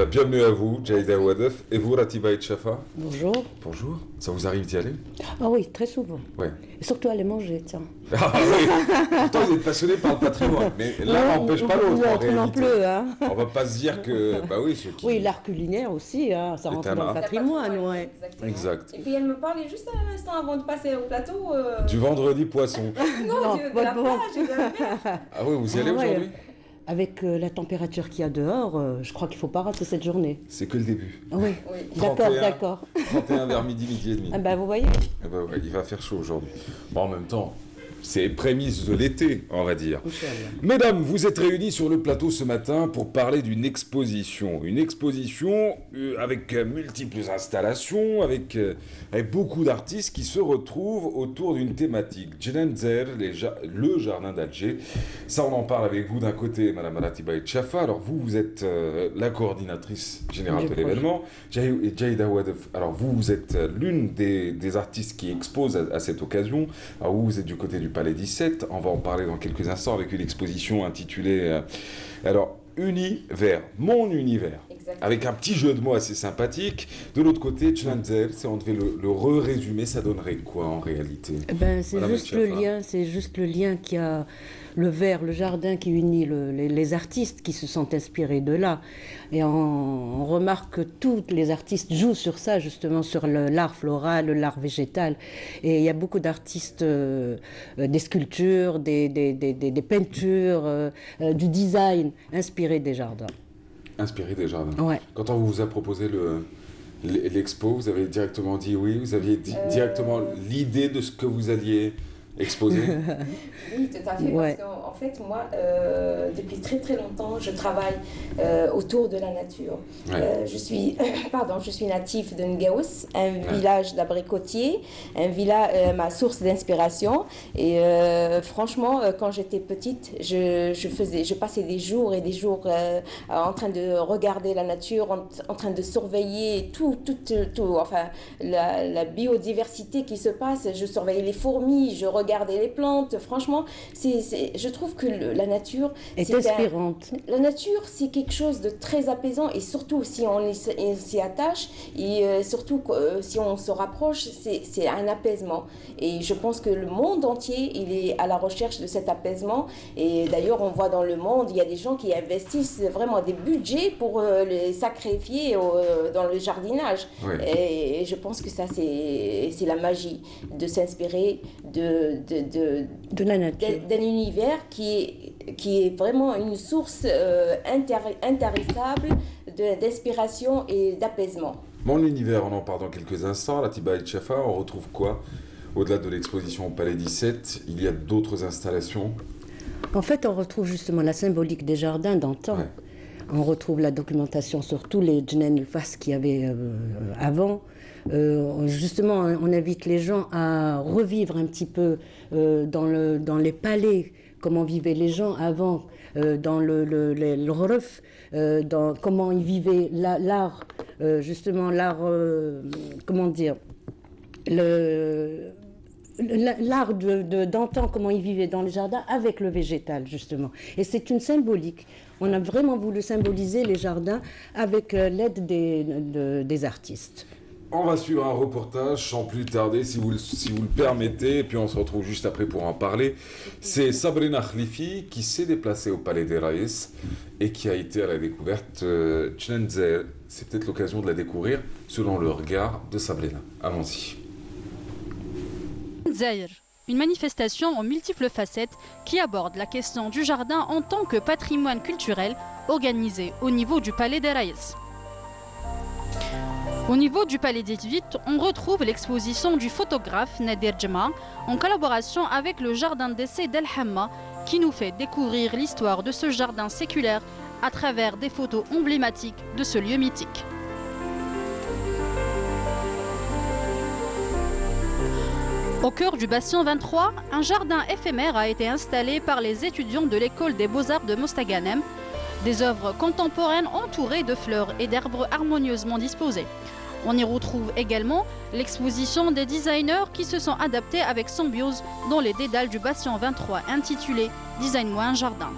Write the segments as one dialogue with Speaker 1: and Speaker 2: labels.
Speaker 1: Bienvenue à vous, Jaïda Wadef, et vous, Ratiba Chafa.
Speaker 2: Bonjour.
Speaker 1: Bonjour, ça vous arrive d'y aller?
Speaker 2: Ah oui, très souvent.
Speaker 1: Ouais.
Speaker 2: Et surtout aller manger, tiens.
Speaker 1: Ah oui, pourtant vous êtes passionné par le patrimoine, mais l'un n'empêche pas l'autre en réalité.
Speaker 2: Non plus, hein.
Speaker 1: On va pas se dire que, bah oui, ceux qui...
Speaker 2: Oui, l'art culinaire aussi, hein, ça rentre dans le patrimoine, ouais.
Speaker 1: Exact.
Speaker 3: Et puis elle me parlait juste à l'instant avant de passer au plateau.
Speaker 1: Du vendredi poisson.
Speaker 3: Non, de la
Speaker 2: bon.
Speaker 3: plage et de la mer.
Speaker 1: Ah oui, vous y allez
Speaker 2: Ah ouais.
Speaker 1: aujourd'hui?
Speaker 2: Avec la température qu'il y a dehors, je crois qu'il ne faut pas rater cette journée.
Speaker 1: C'est que le début.
Speaker 2: Ah oui,
Speaker 3: Oui.
Speaker 2: d'accord,
Speaker 1: 31.
Speaker 2: d'accord.
Speaker 1: 31 vers midi, midi et demi.
Speaker 2: Ah bah vous voyez.
Speaker 1: Eh ben ouais, il va faire chaud aujourd'hui. Bon, en même temps, c'est prémices de l'été, on va dire.
Speaker 2: Inch'Allah.
Speaker 1: Mesdames, vous êtes réunis sur le plateau ce matin pour parler d'une exposition. Une exposition avec multiples installations, avec beaucoup d'artistes qui se retrouvent autour d'une thématique. Djenanzer, le jardin d'Alger. Ça, on en parle avec vous d'un côté, Madame Ratiba Chafa. Alors vous êtes la coordinatrice générale de l'événement. Jaïda Wadef, alors vous êtes l'une des artistes qui exposent à cette occasion. Alors vous êtes du côté du Palais 17, on va en parler dans quelques instants avec une exposition intitulée Univers, mon univers,
Speaker 3: Exactement.
Speaker 1: avec un petit jeu de mots assez sympathique. De l'autre côté, Tchnanzer, si on devait le résumer, ça donnerait quoi en réalité?
Speaker 2: Eh ben, c'est
Speaker 1: Madame
Speaker 2: juste le
Speaker 1: Chafa.
Speaker 2: lien, c'est juste le lien qui a le verre, le jardin qui unit les artistes qui se sont inspirés de là. Et on remarque que tous les artistes jouent sur ça, justement, sur l'art floral, l'art végétal. Et il y a beaucoup d'artistes, des sculptures, des peintures, du design inspiré des jardins.
Speaker 1: Inspiré des jardins.
Speaker 2: Ouais.
Speaker 1: Quand on vous a proposé l'expo, vous avez directement dit oui, vous aviez directement l'idée de ce que vous alliez exposer.
Speaker 3: Oui, tout à fait.
Speaker 2: Ouais.
Speaker 3: Parce qu'en fait, moi, depuis très très longtemps, je travaille autour de la nature.
Speaker 1: Ouais.
Speaker 3: Je suis native de Ngaous, un village d'abricotiers, ma source d'inspiration. Et franchement, quand j'étais petite, je passais des jours et des jours en train de regarder la nature, en train de surveiller tout, enfin, la biodiversité qui se passe. Je surveillais les fourmis, je regardais les plantes. Franchement, je trouve que la nature
Speaker 2: Est inspirante.
Speaker 3: la nature, c'est quelque chose de très apaisant, et surtout si on s'y attache, et surtout si on se rapproche, c'est un apaisement. Et je pense que le monde entier, il est à la recherche de cet apaisement. Et d'ailleurs, on voit dans le monde, il y a des gens qui investissent vraiment des budgets pour les sacrifier dans le jardinage.
Speaker 1: Oui.
Speaker 3: Et je pense que ça, c'est la magie de s'inspirer
Speaker 2: De la nature.
Speaker 3: d'un univers qui est vraiment une source intarissable d'inspiration et d'apaisement.
Speaker 1: Mon univers, on en parle dans quelques instants. Ratiba Chafa, on retrouve quoi? Au-delà de l'exposition au Palais 17, il y a d'autres installations.
Speaker 2: En fait, on retrouve justement la symbolique des jardins d'antan.
Speaker 1: Ouais.
Speaker 2: On retrouve la documentation sur tous les Djenan el-Fas qu'il y avait avant. Justement, on invite les gens à revivre un petit peu dans les palais, comment vivaient les gens avant, dans le ref, dans comment ils vivaient l'art, justement l'art, comment dire, l'art d'antan, comment ils vivaient dans les jardins avec le végétal, justement. Et c'est une symbolique. On a vraiment voulu symboliser les jardins avec l'aide des artistes.
Speaker 1: On va suivre un reportage sans plus tarder, si vous le permettez, et puis on se retrouve juste après pour en parler. C'est Sabrina Khlifi qui s'est déplacée au Palais des Raïs et qui a été à la découverte Tchnanzer. C'est peut-être l'occasion de la découvrir selon le regard de Sabrina. Allons-y.
Speaker 4: Zahir, une manifestation aux multiples facettes qui aborde la question du jardin en tant que patrimoine culturel organisé au niveau du Palais des Raïs. Au niveau du Palais 18, on retrouve l'exposition du photographe Nadir Djema en collaboration avec le jardin d'essai d'El Hamma qui nous fait découvrir l'histoire de ce jardin séculaire à travers des photos emblématiques de ce lieu mythique. Au cœur du bastion 23, un jardin éphémère a été installé par les étudiants de l'école des beaux-arts de Mostaganem. Des œuvres contemporaines entourées de fleurs et d'arbres harmonieusement disposés. On y retrouve également l'exposition des designers qui se sont adaptés avec symbiose dans les dédales du bastion 23 intitulé « Design-moi un jardin ».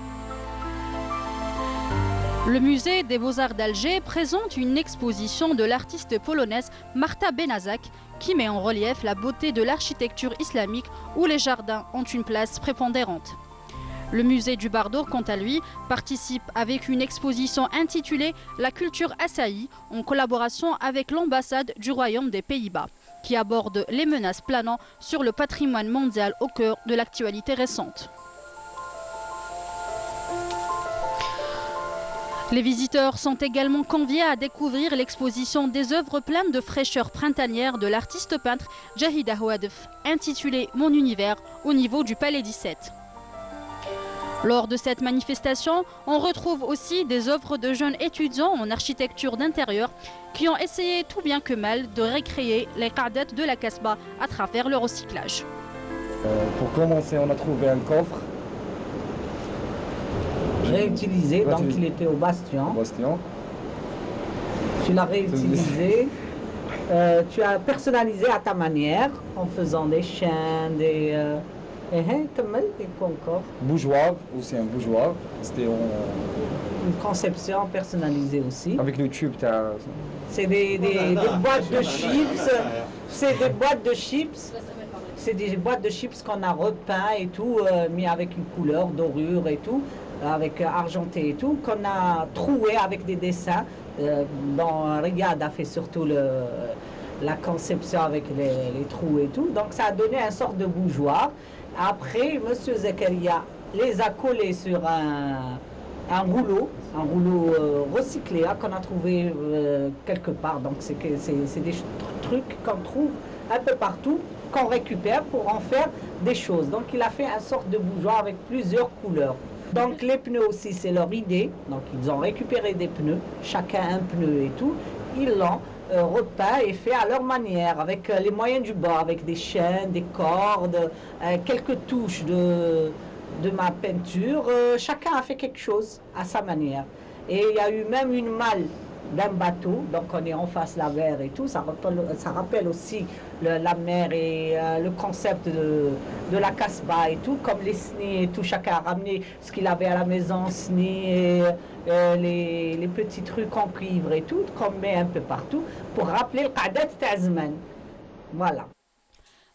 Speaker 4: Le musée des Beaux-Arts d'Alger présente une exposition de l'artiste polonaise Marta Benazak qui met en relief la beauté de l'architecture islamique où les jardins ont une place prépondérante. Le musée du Bardo, quant à lui, participe avec une exposition intitulée « La culture assaillie » en collaboration avec l'ambassade du Royaume des Pays-Bas, qui aborde les menaces planant sur le patrimoine mondial au cœur de l'actualité récente. Les visiteurs sont également conviés à découvrir l'exposition des œuvres pleines de fraîcheur printanière de l'artiste peintre Jahida Houadef, intitulée « Mon univers » au niveau du Palais 17. Lors de cette manifestation, on retrouve aussi des œuvres de jeunes étudiants en architecture d'intérieur qui ont essayé tout bien que mal de recréer les qa'dat de la Casbah à travers le recyclage.
Speaker 5: Pour commencer, on a trouvé un coffre
Speaker 6: réutilisé, donc il était au bastion. Tu l'as réutilisé. Tu as personnalisé à ta manière en faisant des chaînes, des... et quoi encore?
Speaker 5: Bougeoir, aussi un bougeoir. C'était
Speaker 6: une conception personnalisée aussi.
Speaker 5: Avec le tube,
Speaker 6: c'est des boîtes de chips. C'est des boîtes de chips. C'est des boîtes de chips qu'on a repeint et tout, mis avec une couleur, dorure et tout, avec argenté et tout, qu'on a troué avec des dessins. Dont Riyad a fait surtout la conception avec les trous et tout. Donc ça a donné une sorte de bougeoir. Après, M. Zakaria les a collés sur un rouleau recyclé qu'on a trouvé quelque part. Donc c'est des trucs qu'on trouve un peu partout, qu'on récupère pour en faire des choses. Donc il a fait une sorte de bougeoir avec plusieurs couleurs. Donc les pneus aussi, c'est leur idée. Donc ils ont récupéré des pneus, chacun un pneu et tout. Ils l'ont repeint et fait à leur manière, avec les moyens du bord, avec des chaînes, des cordes, quelques touches de ma peinture. Chacun a fait quelque chose à sa manière. Et il y a eu même une malle d'un bateau, donc on est en face de la mer et tout, ça rappelle aussi la mer et le concept de la Casbah et tout, comme les snis et tout, chacun a ramené ce qu'il avait à la maison, snis et les petits trucs en cuivre et tout, qu'on met un peu partout, pour rappeler le Qa'dat Ta'zman. Voilà.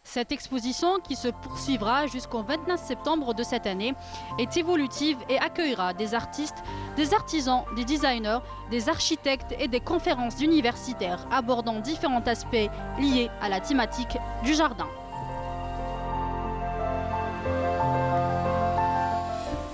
Speaker 4: Cette exposition, qui se poursuivra jusqu'au 29 septembre de cette année, est évolutive et accueillera des artistes, des artisans, des designers, des architectes et des conférences universitaires abordant différents aspects liés à la thématique du jardin.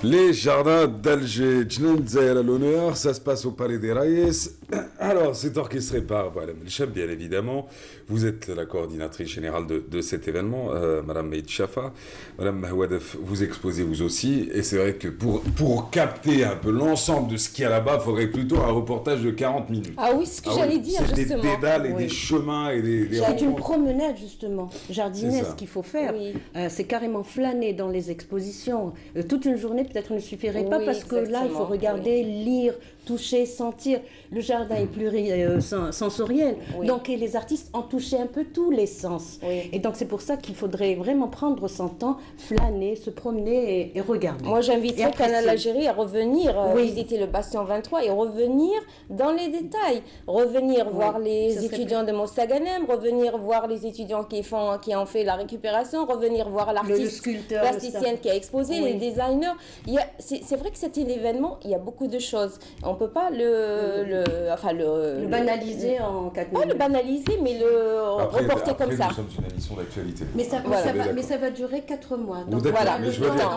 Speaker 1: Les jardins d'Alger, Djnen Zahel à l'honneur, ça se passe au Palais des Reyes. Alors, c'est orchestré par Madame Elchab, bien évidemment. Vous êtes la coordinatrice générale de cet événement, Madame Meïd Chafa. Madame Mahouadef, vous exposez vous aussi. Et c'est vrai que pour capter un peu l'ensemble de ce qu'il y a là-bas, il faudrait plutôt un reportage de 40 minutes.
Speaker 3: Ah oui, ce que j'allais dire, justement.
Speaker 1: C'est des dédales et des chemins et des
Speaker 2: c'est une promenade, justement, jardinesque qu'il faut faire. Oui. C'est carrément flâner dans les expositions. Toute une journée, peut-être ne suffirait pas, parce que là, il faut regarder, lire, toucher, sentir. Le jardin est pluri-sensoriel. Donc, et les artistes ont touché un peu tous les sens. Et donc, c'est pour ça qu'il faudrait vraiment prendre son temps, flâner, se promener et regarder.
Speaker 3: Moi, j'inviterais Canal Algérie à revenir visiter le Bastion 23 et revenir dans les détails. Revenir voir les étudiants de Mostaganem, revenir voir les étudiants qui ont fait la récupération, revenir voir l'artiste plasticienne qui a exposé, les designers. C'est vrai que c'était l'événement, il y a beaucoup de choses. On ne peut pas le
Speaker 2: banaliser en 4 minutes.
Speaker 3: Pas le banaliser, mais le reporter comme ça.
Speaker 1: Nous sommes une émission d'actualité.
Speaker 2: Mais ça va durer 4 mois.
Speaker 1: Donc voilà, mais je veux dire,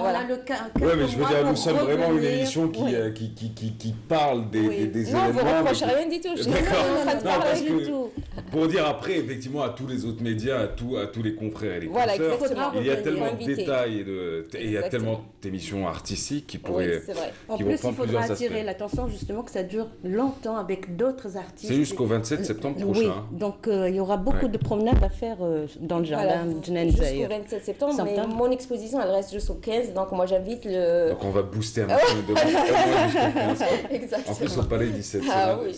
Speaker 1: mais je veux dire, nous sommes vraiment une émission qui parle des événements.
Speaker 3: Non, vous ne reprochez rien du tout. Je suis en train de parler du tout.
Speaker 1: Pour dire après, effectivement, à tous les autres médias, à tous les confrères et les consoeurs, il y a tellement de détails et il y a tellement d'émissions artistiques qui pourraient
Speaker 2: en plus, il faudra attirer l'attention justement que ça dure longtemps avec d'autres artistes.
Speaker 1: C'est jusqu'au 27 septembre prochain.
Speaker 2: Oui, donc il y aura beaucoup de promenades à faire dans le jardin de Djnen Zahel.
Speaker 3: Jusqu'au 27 septembre, mais mon exposition elle reste jusqu'au 15, donc moi j'invite le...
Speaker 1: Donc on va booster un peu demain jusqu'au 15. En plus au Palais 17,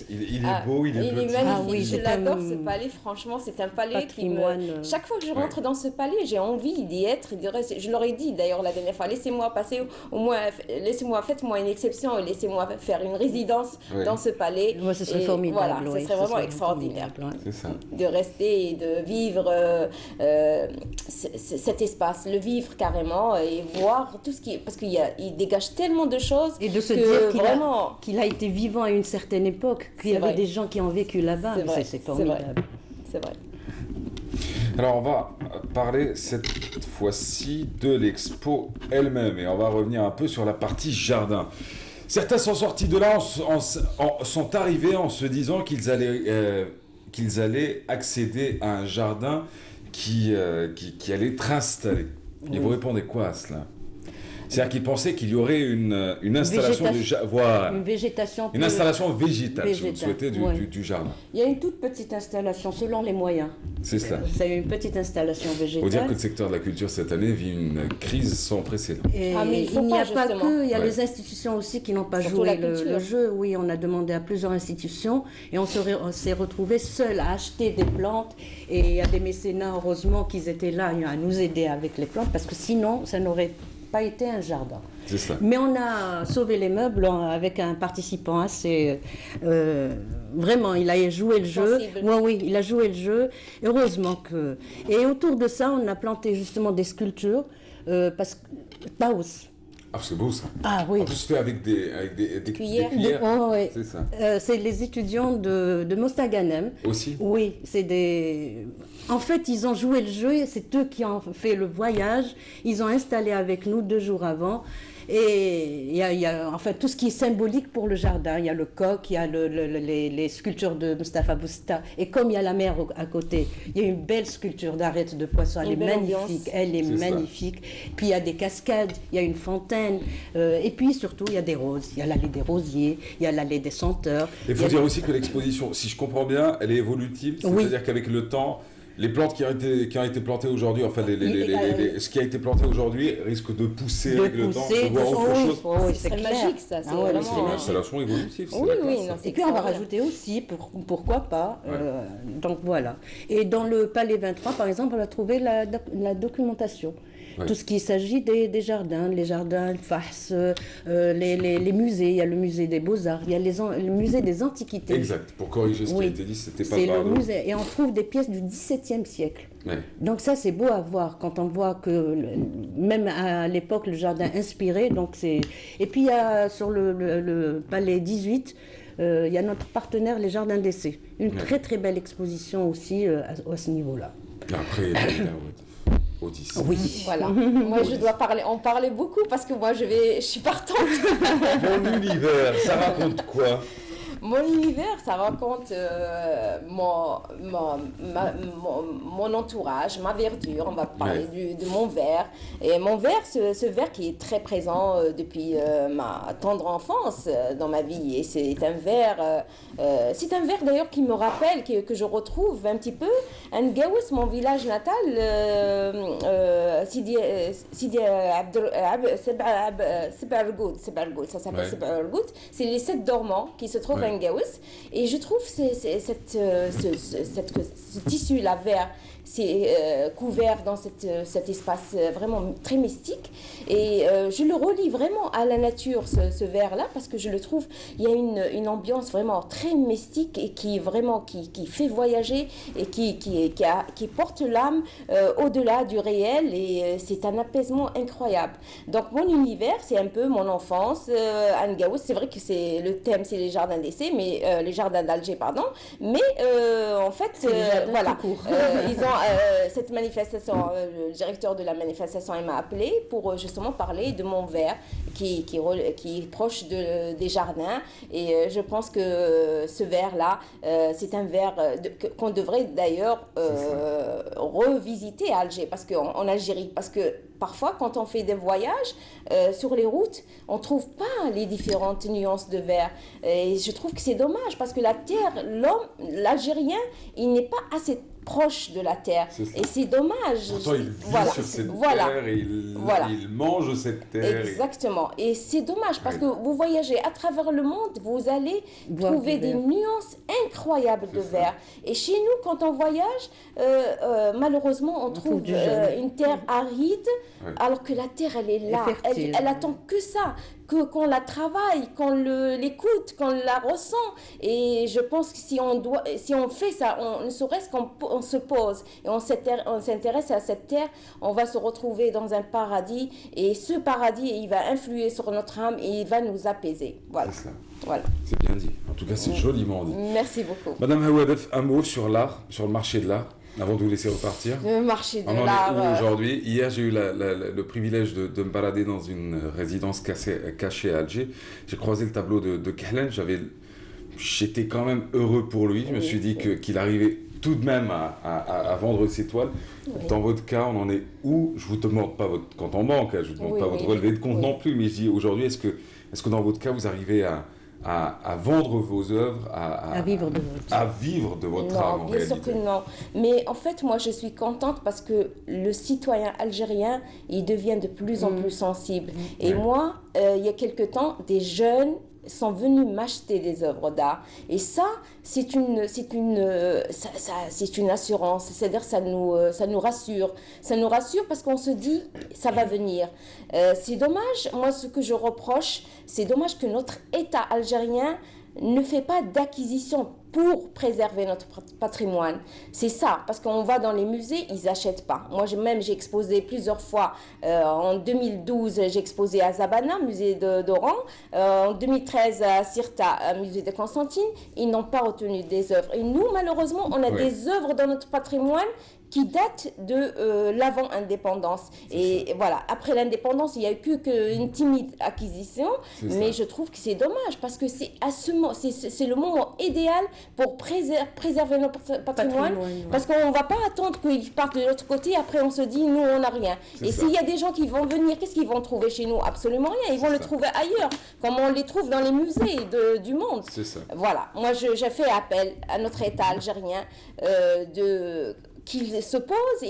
Speaker 1: il est beau, il est petit.
Speaker 3: Magnifique, je l'adore ce palais, franchement c'est un palais qui me... Chaque fois que je rentre dans ce palais, j'ai envie d'y être, je leur ai dit d'ailleurs la dernière fois, laissez-moi passer au faites-moi une exception et laissez-moi faire une résidence dans ce palais.
Speaker 2: Moi, ce serait
Speaker 3: et
Speaker 2: formidable.
Speaker 3: Voilà, ce serait vraiment extraordinaire.
Speaker 1: C'est ça.
Speaker 3: De rester et de vivre cet espace, le vivre carrément et voir tout ce qui... Parce qu'il dégage tellement de choses.
Speaker 2: Et de se
Speaker 3: que
Speaker 2: dire
Speaker 3: vraiment...
Speaker 2: qu'il a été vivant à une certaine époque, qu'il y avait des gens qui ont vécu là-bas. C'est formidable.
Speaker 3: C'est vrai.
Speaker 1: Alors on va parler cette fois-ci de l'expo elle-même et on va revenir un peu sur la partie jardin. Certains sont sortis de là, sont arrivés en se disant qu'ils allaient accéder à un jardin qui allait être installé. Et vous répondez quoi à cela? C'est-à-dire qu'ils pensaient qu'il y aurait une installation une installation végétale, si vous le souhaitez, du jardin.
Speaker 2: Il y a une toute petite installation selon les moyens.
Speaker 1: C'est cela.
Speaker 2: C'est une petite installation végétale.
Speaker 1: Il faut dire que le secteur de la culture cette année vit une crise sans précédent.
Speaker 2: Et
Speaker 3: mais
Speaker 2: il n'y a pas
Speaker 3: justement.
Speaker 2: que, il y a les institutions aussi qui n'ont pas
Speaker 3: Surtout
Speaker 2: joué
Speaker 3: la culture.
Speaker 2: le jeu. Oui, on a demandé à plusieurs institutions et on s'est retrouvés seuls à acheter des plantes. Et il y a des mécénats, heureusement, qu'ils étaient là à nous aider avec les plantes parce que sinon, ça n'aurait pas été un jardin.
Speaker 1: C'est ça.
Speaker 2: Mais on a sauvé les meubles avec un participant assez... vraiment, il a joué le jeu. Oui, il a joué le jeu. Heureusement que... Et autour de ça, on a planté justement des sculptures. Parce que... Taos.
Speaker 1: Ah, c'est beau ça.
Speaker 2: Ah oui.
Speaker 1: En plus, fait avec des
Speaker 3: cuillères.
Speaker 1: C'est ça.
Speaker 2: C'est les étudiants de Mostaganem.
Speaker 1: Aussi.
Speaker 2: Oui, c'est des... En fait, ils ont joué le jeu, c'est eux qui ont fait le voyage. Ils ont installé avec nous 2 jours avant. Et il y a en fait tout ce qui est symbolique pour le jardin. Il y a le coq, il y a les sculptures de Mustapha Bousta. Et comme il y a la mer à côté, il y a une belle sculpture d'arête de poisson. Elle est magnifique. Elle est magnifique. Puis il y a des cascades, il y a une fontaine. Et puis surtout, il y a des roses. Il y a l'allée des rosiers, il y a l'allée des senteurs.
Speaker 1: Il faut dire aussi que l'exposition, si je comprends bien, elle est évolutive. C'est-à-dire qu'avec le temps, les plantes qui ont été plantées aujourd'hui, enfin ce qui a été planté aujourd'hui risque de pousser avec le temps, de voir autre chose.
Speaker 3: Oui, c'est magique ça. C'est vraiment...
Speaker 1: C'est une installation évolutive.
Speaker 3: Oui.
Speaker 2: Et puis on va rajouter aussi, pourquoi pas, donc voilà. Et dans le Palais 23, par exemple, on a trouvé la documentation.
Speaker 1: Ouais.
Speaker 2: Tout ce qui s'agit des jardins, les jardins, le FAS, les musées, il y a le musée des Beaux-Arts, il y a le musée des Antiquités.
Speaker 1: Exact, pour corriger ce qui a été dit, c'était pas
Speaker 2: c'est
Speaker 1: pardon.
Speaker 2: le musée, et on trouve des pièces du XVIIe siècle.
Speaker 1: Ouais.
Speaker 2: Donc ça, c'est beau à voir, quand on voit que, même à l'époque, le jardin inspiré, donc c'est... Et puis, il y a, sur le Palais 18, il y a notre partenaire, les Jardins d'Essai. Une très, très belle exposition aussi à ce niveau-là.
Speaker 1: Et après, Odyssée.
Speaker 2: Oui.
Speaker 3: Voilà. Moi, je dois en parler beaucoup parce que moi, je suis partante.
Speaker 1: Mon univers, ça raconte quoi?
Speaker 3: Mon univers, ça raconte mon entourage, ma verdure. On va parler de mon verre. Et mon verre, ce verre qui est très présent depuis ma tendre enfance dans ma vie. Et c'est un verre d'ailleurs qui me rappelle, que je retrouve un petit peu. Ngaous, mon village natal, Sidi Sebargoud, ça s'appelle Sebargoud. C'est les 7 dormants qui se trouvent à Ngaous. Et je trouve ce tissu, la vert, c'est couvert dans cet espace vraiment très mystique. Et je le relie vraiment à la nature, ce verre-là, parce que je le trouve, il y a une ambiance vraiment très mystique et qui fait voyager et qui porte l'âme au-delà du réel. Et c'est un apaisement incroyable. Donc mon univers, c'est un peu mon enfance à Ngaous. C'est vrai que le thème, c'est les jardins d'essai, mais les jardins d'Alger, pardon. Mais en fait, voilà, ils ont cette manifestation, le directeur de la manifestation m'a appelé pour justement parler de mon verre qui est proche des jardins. Et je pense que ce verre-là, c'est un verre qu'on devrait d'ailleurs revisiter à Alger, en Algérie, parce que parfois, quand on fait des voyages sur les routes, on ne trouve pas les différentes nuances de vert. Et je trouve que c'est dommage parce que la terre, l'Algérien, il n'est pas assez proche de la terre. Et c'est dommage.
Speaker 1: Pourtant, il vit sur cette terre et il mange cette terre.
Speaker 3: Exactement. Et c'est dommage parce que vous voyagez à travers le monde, vous allez trouver des nuances incroyables incroyable de verre. Et chez nous, quand on voyage, malheureusement, on trouve une terre aride, alors que la terre, elle est là. Elle attend que ça, qu'on la travaille, qu'on l'écoute, qu'on la ressent. Et je pense que si on fait ça, ne serait-ce qu'on se pose et on s'intéresse à cette terre, on va se retrouver dans un paradis. Et ce paradis, il va influer sur notre âme et il va nous apaiser. Voilà.
Speaker 1: C'est ça.
Speaker 3: Voilà.
Speaker 1: C'est bien dit. En tout cas, c'est joliment dit.
Speaker 3: Merci beaucoup.
Speaker 1: Madame Hawadef, un mot sur l'art, sur le marché de l'art, avant de vous laisser repartir.
Speaker 3: Le marché de
Speaker 1: On en
Speaker 3: l'art.
Speaker 1: est où aujourd'hui? Hier, j'ai eu le privilège de me balader dans une résidence cachée à Alger. J'ai croisé le tableau de Kahlen. J'étais quand même heureux pour lui. Je me suis dit qu'il arrivait tout de même à vendre ses toiles. Dans votre cas, on en est où? Je ne vous demande pas votre compte en banque, je ne vous demande pas votre relevé de compte non plus, mais je dis aujourd'hui, est-ce que dans votre cas, vous arrivez à vendre vos œuvres, à vivre de votre art en réalité?
Speaker 3: Bien sûr que non. Mais en fait, moi, je suis contente parce que le citoyen algérien, il devient de plus en plus sensible. Et moi, il y a quelque temps, des jeunes sont venus m'acheter des œuvres d'art. Et ça, c'est une assurance. C'est-à-dire ça nous rassure. Ça nous rassure parce qu'on se dit, ça va venir. C'est dommage, moi, ce que je reproche, c'est dommage que notre État algérien ne fait pas d'acquisition pour préserver notre patrimoine. C'est ça, parce qu'on va dans les musées, ils n'achètent pas. Moi, j'ai exposé plusieurs fois. En 2012, j'ai exposé à Zabana, musée d'Oran. En 2013, à Sirta, musée de Constantine. Ils n'ont pas retenu des œuvres. Et nous, malheureusement, on a des œuvres dans notre patrimoine qui datent de l'avant-indépendance. Et voilà, après l'indépendance, il n'y a eu qu'une timide acquisition, mais je trouve que c'est dommage, parce que c'est le moment idéal pour préserver notre patrimoine, parce qu'on ne va pas attendre qu'ils partent de l'autre côté, après on se dit, nous, on n'a rien. Et s'il y a des gens qui vont venir, qu'est-ce qu'ils vont trouver chez nous? Absolument rien, ils vont le trouver ailleurs, comme on les trouve dans les musées du monde.
Speaker 1: C'est ça.
Speaker 3: Voilà, moi, j'ai fait appel à notre État algérien qu'il se pose et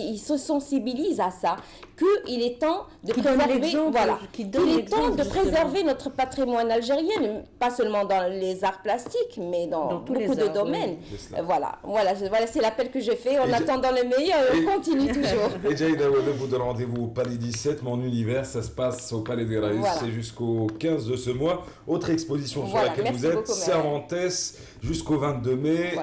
Speaker 3: il se sensibilise à ça, qu'il est temps de préserver notre patrimoine algérien, pas seulement dans les arts plastiques, mais dans beaucoup de domaines. Voilà, c'est l'appel que j'ai fait. En attendant le meilleur, on continue toujours.
Speaker 1: Et Jaïda Hawadef vous donne rendez-vous au Palais 17, mon univers, ça se passe au Palais des Raïs, c'est jusqu'au 15 de ce mois. Autre exposition sur laquelle vous êtes, Cervantes, jusqu'au 22 mai.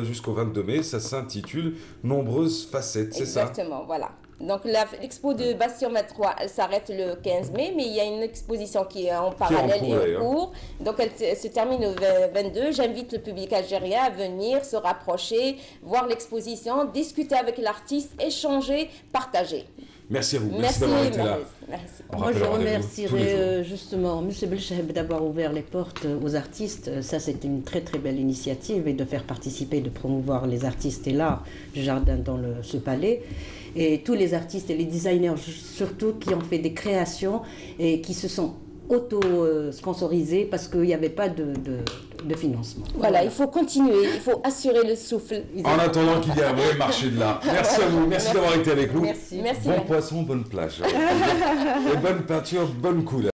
Speaker 1: Jusqu'au 22 mai, ça s'intitule Nombreuses facettes, c'est ça?
Speaker 3: Exactement, voilà. Donc l'expo de Bastion 23, elle s'arrête le 15 mai, mais il y a une exposition qui est en parallèle et en cours. Donc elle se termine le 22. J'invite le public algérien à venir se rapprocher, voir l'exposition, discuter avec l'artiste, échanger, partager.
Speaker 1: Merci à vous. Merci d'avoir été là.
Speaker 3: Merci.
Speaker 2: Moi, je remercierai justement M. Belchaheb d'avoir ouvert les portes aux artistes. Ça, c'est une très très belle initiative, et de faire participer, de promouvoir les artistes et l'art du jardin dans ce palais. Et tous les artistes et les designers surtout qui ont fait des créations et qui se sont auto-sponsorisés parce qu'il n'y avait pas de financement.
Speaker 3: Voilà, il faut continuer, il faut assurer le souffle.
Speaker 1: En attendant qu'il y ait un vrai marché de l'art. Merci à vous, merci d'avoir été avec nous.
Speaker 3: Merci.
Speaker 1: Bon poisson, bonne plage. Et bonne peinture, bonne couleur.